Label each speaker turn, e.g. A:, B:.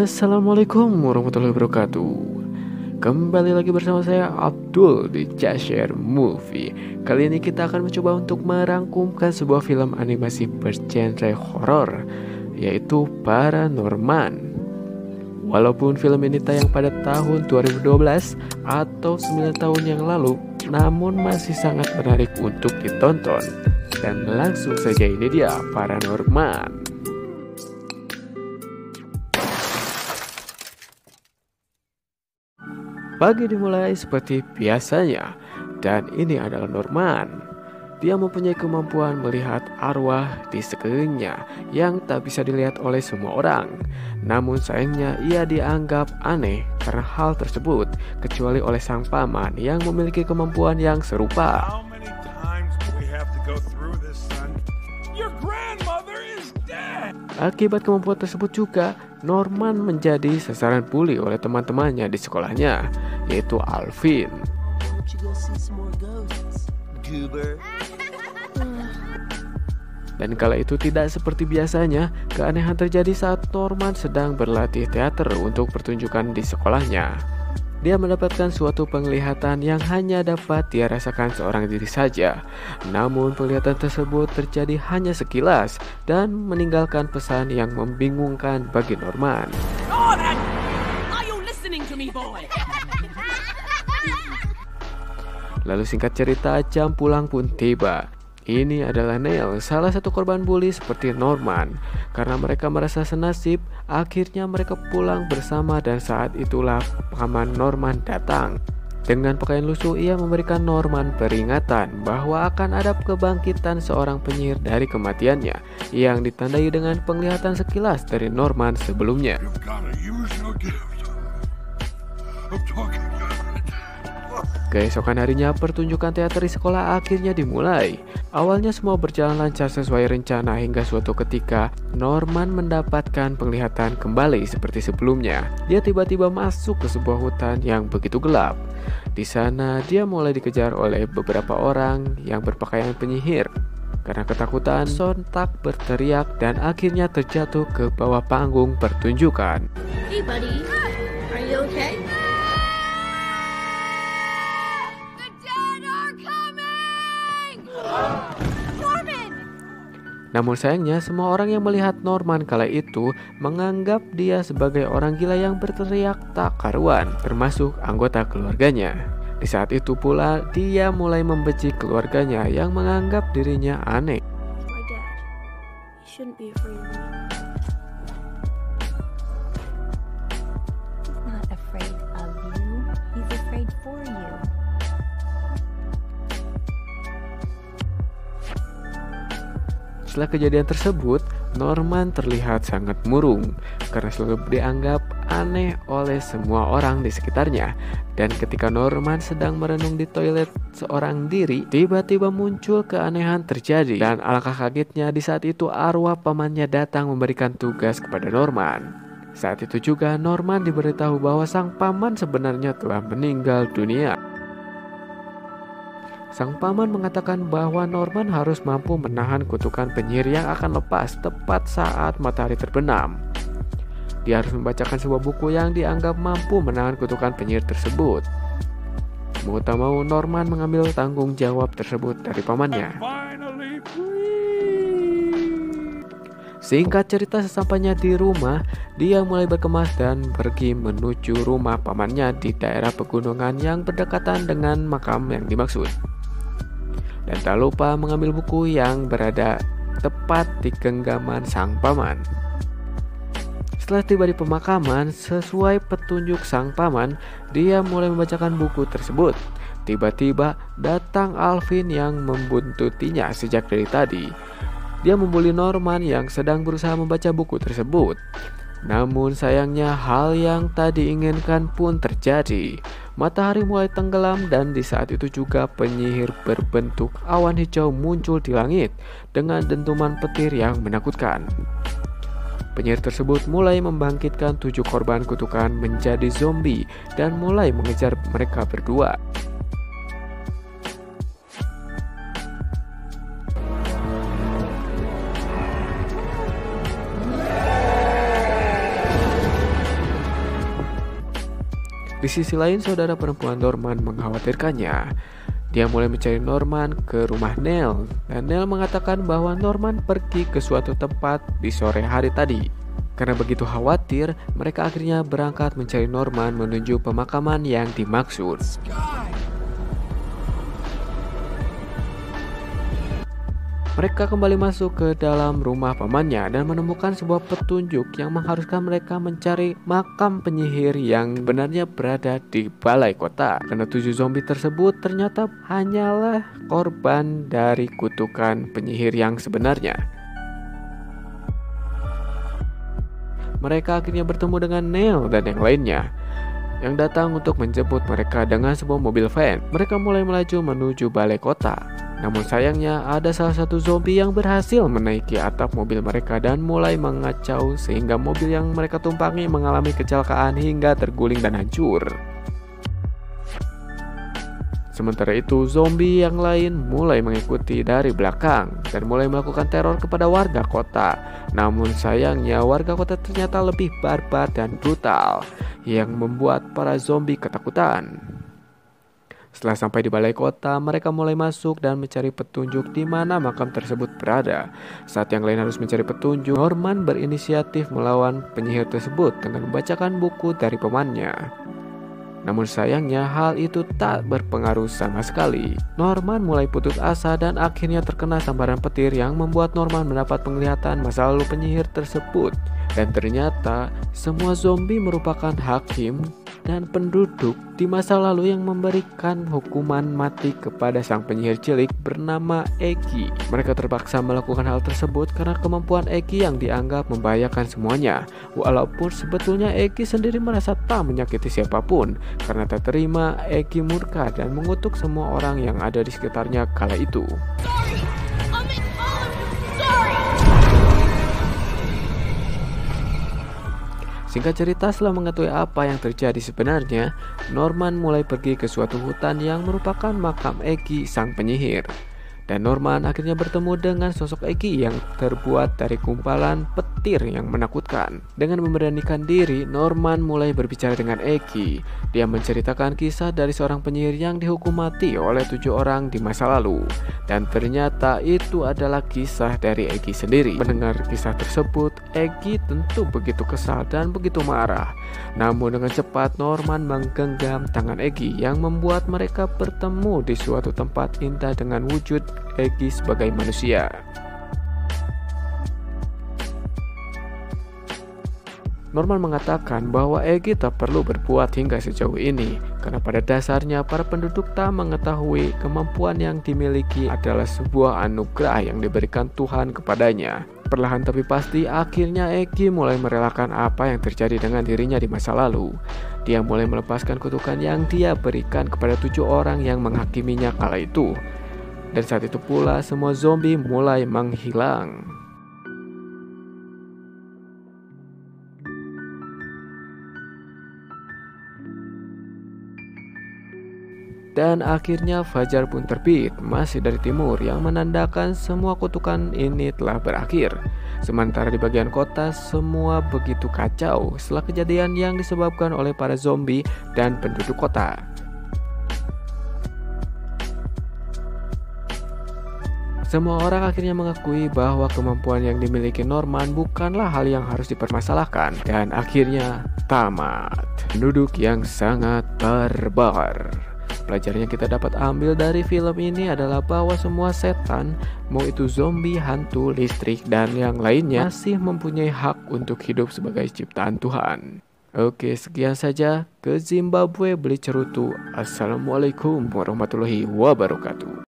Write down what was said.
A: Assalamualaikum warahmatullahi wabarakatuh. Kembali lagi bersama saya Abdul di Just Share Movie. Kali ini kita akan mencoba untuk merangkumkan sebuah film animasi bergenre horor, yaitu Paranorman. Walaupun film ini tayang pada tahun 2012 atau 9 tahun yang lalu, namun masih sangat menarik untuk ditonton. Dan langsung saja, ini dia Paranorman. Pagi dimulai seperti biasanya, dan ini adalah Norman. Dia mempunyai kemampuan melihat arwah di sekelilingnya yang tak bisa dilihat oleh semua orang. Namun sayangnya ia dianggap aneh karena hal tersebut, kecuali oleh sang paman yang memiliki kemampuan yang serupa. Akibat kemampuan tersebut juga, Norman menjadi sasaran bully oleh teman-temannya di sekolahnya, yaitu Alvin. Dan kala itu tidak seperti biasanya, keanehan terjadi saat Norman sedang berlatih teater untuk pertunjukan di sekolahnya. Dia mendapatkan suatu penglihatan yang hanya dapat dia rasakan seorang diri saja. Namun penglihatan tersebut terjadi hanya sekilas dan meninggalkan pesan yang membingungkan bagi Norman. Lalu singkat cerita, jam pulang pun tiba. Ini adalah Neil, salah satu korban bully seperti Norman. Karena mereka merasa senasib, akhirnya mereka pulang bersama dan saat itulah paman Norman datang. Dengan pakaian lusuh, ia memberikan Norman peringatan bahwa akan ada kebangkitan seorang penyihir dari kematiannya yang ditandai dengan penglihatan sekilas dari Norman sebelumnya. Keesokan harinya, pertunjukan teater di sekolah akhirnya dimulai. Awalnya semua berjalan lancar sesuai rencana hingga suatu ketika Norman mendapatkan penglihatan kembali seperti sebelumnya. Dia tiba-tiba masuk ke sebuah hutan yang begitu gelap. Di sana dia mulai dikejar oleh beberapa orang yang berpakaian penyihir. Karena ketakutan, sontak berteriak dan akhirnya terjatuh ke bawah panggung pertunjukan.
B: Hey buddy, are you okay?
A: Namun sayangnya semua orang yang melihat Norman kala itu menganggap dia sebagai orang gila yang berteriak tak karuan, termasuk anggota keluarganya. Di saat itu pula dia mulai membenci keluarganya yang menganggap dirinya aneh. Setelah kejadian tersebut, Norman terlihat sangat murung karena selalu dianggap aneh oleh semua orang di sekitarnya. Dan ketika Norman sedang merenung di toilet seorang diri, tiba-tiba muncul keanehan terjadi. Dan alangkah kagetnya di saat itu arwah pamannya datang memberikan tugas kepada Norman. Saat itu juga Norman diberitahu bahwa sang paman sebenarnya telah meninggal dunia. Sang paman mengatakan bahwa Norman harus mampu menahan kutukan penyihir yang akan lepas tepat saat matahari terbenam. Dia harus membacakan sebuah buku yang dianggap mampu menahan kutukan penyihir tersebut. Mau tak mau, Norman mengambil tanggung jawab tersebut dari pamannya. Singkat cerita, sesampainya di rumah, dia mulai berkemas dan pergi menuju rumah pamannya di daerah pegunungan yang berdekatan dengan makam yang dimaksud. Dan tak lupa mengambil buku yang berada tepat di genggaman sang paman. Setelah tiba di pemakaman, sesuai petunjuk sang paman, dia mulai membacakan buku tersebut. Tiba-tiba datang Alvin yang membuntutinya sejak dari tadi. Dia membuli Norman yang sedang berusaha membaca buku tersebut. Namun sayangnya hal yang tak diinginkan pun terjadi. Matahari mulai tenggelam dan di saat itu juga penyihir berbentuk awan hijau muncul di langit dengan dentuman petir yang menakutkan. Penyihir tersebut mulai membangkitkan 7 korban kutukan menjadi zombie dan mulai mengejar mereka berdua. Di sisi lain, saudara perempuan Norman mengkhawatirkannya. Dia mulai mencari Norman ke rumah Neil, dan Neil mengatakan bahwa Norman pergi ke suatu tempat di sore hari tadi. Karena begitu khawatir, mereka akhirnya berangkat mencari Norman menuju pemakaman yang dimaksud. Mereka kembali masuk ke dalam rumah pamannya dan menemukan sebuah petunjuk yang mengharuskan mereka mencari makam penyihir yang benarnya berada di balai kota. Karena 7 zombie tersebut ternyata hanyalah korban dari kutukan penyihir yang sebenarnya. Mereka akhirnya bertemu dengan Neil dan yang lainnya yang datang untuk menjemput mereka dengan sebuah mobil van. Mereka mulai melaju menuju balai kota. Namun sayangnya ada salah satu zombie yang berhasil menaiki atap mobil mereka dan mulai mengacau sehingga mobil yang mereka tumpangi mengalami kecelakaan hingga terguling dan hancur. Sementara itu, zombie yang lain mulai mengikuti dari belakang dan mulai melakukan teror kepada warga kota. Namun sayangnya warga kota ternyata lebih barbar dan brutal yang membuat para zombie ketakutan. Setelah sampai di balai kota, mereka mulai masuk dan mencari petunjuk di mana makam tersebut berada. Saat yang lain harus mencari petunjuk, Norman berinisiatif melawan penyihir tersebut dengan membacakan buku dari pamannya. Namun sayangnya hal itu tak berpengaruh sama sekali. Norman mulai putus asa dan akhirnya terkena sambaran petir yang membuat Norman mendapat penglihatan masa lalu penyihir tersebut. Dan ternyata semua zombie merupakan hakim dan penduduk di masa lalu yang memberikan hukuman mati kepada sang penyihir cilik bernama Eki. Mereka terpaksa melakukan hal tersebut karena kemampuan Eki yang dianggap membahayakan semuanya. Walaupun sebetulnya Eki sendiri merasa tak menyakiti siapapun, karena tak terima Eki murka dan mengutuk semua orang yang ada di sekitarnya kala itu. Singkat cerita, setelah mengetahui apa yang terjadi sebenarnya, Norman mulai pergi ke suatu hutan yang merupakan makam Eki sang penyihir. Dan Norman akhirnya bertemu dengan sosok Eki yang terbuat dari gumpalan petir yang menakutkan. Dengan memberanikan diri, Norman mulai berbicara dengan Eki. Dia menceritakan kisah dari seorang penyihir yang dihukum mati oleh 7 orang di masa lalu. Dan ternyata itu adalah kisah dari Eki sendiri. Mendengar kisah tersebut, Eki tentu begitu kesal dan begitu marah. Namun dengan cepat Norman menggenggam tangan Eki yang membuat mereka bertemu di suatu tempat indah dengan wujud Eki sebagai manusia. Norman mengatakan bahwa Eki tak perlu berbuat hingga sejauh ini, karena pada dasarnya para penduduk tak mengetahui kemampuan yang dimiliki adalah sebuah anugerah yang diberikan Tuhan kepadanya. Perlahan tapi pasti, akhirnya Eki mulai merelakan apa yang terjadi dengan dirinya di masa lalu. Dia mulai melepaskan kutukan yang dia berikan kepada 7 orang yang menghakiminya kala itu. Dan saat itu pula semua zombie mulai menghilang. Dan akhirnya fajar pun terbit, masih dari timur, yang menandakan semua kutukan ini telah berakhir. Sementara di bagian kota semua begitu kacau setelah kejadian yang disebabkan oleh para zombie dan penduduk kota. Semua orang akhirnya mengakui bahwa kemampuan yang dimiliki Norman bukanlah hal yang harus dipermasalahkan. Dan akhirnya tamat. Penduduk yang sangat barbar. Pelajaran yang kita dapat ambil dari film ini adalah bahwa semua setan, mau itu zombie, hantu, listrik, dan yang lainnya, masih mempunyai hak untuk hidup sebagai ciptaan Tuhan. Oke, sekian saja. Ke Zimbabwe beli cerutu. Assalamualaikum warahmatullahi wabarakatuh.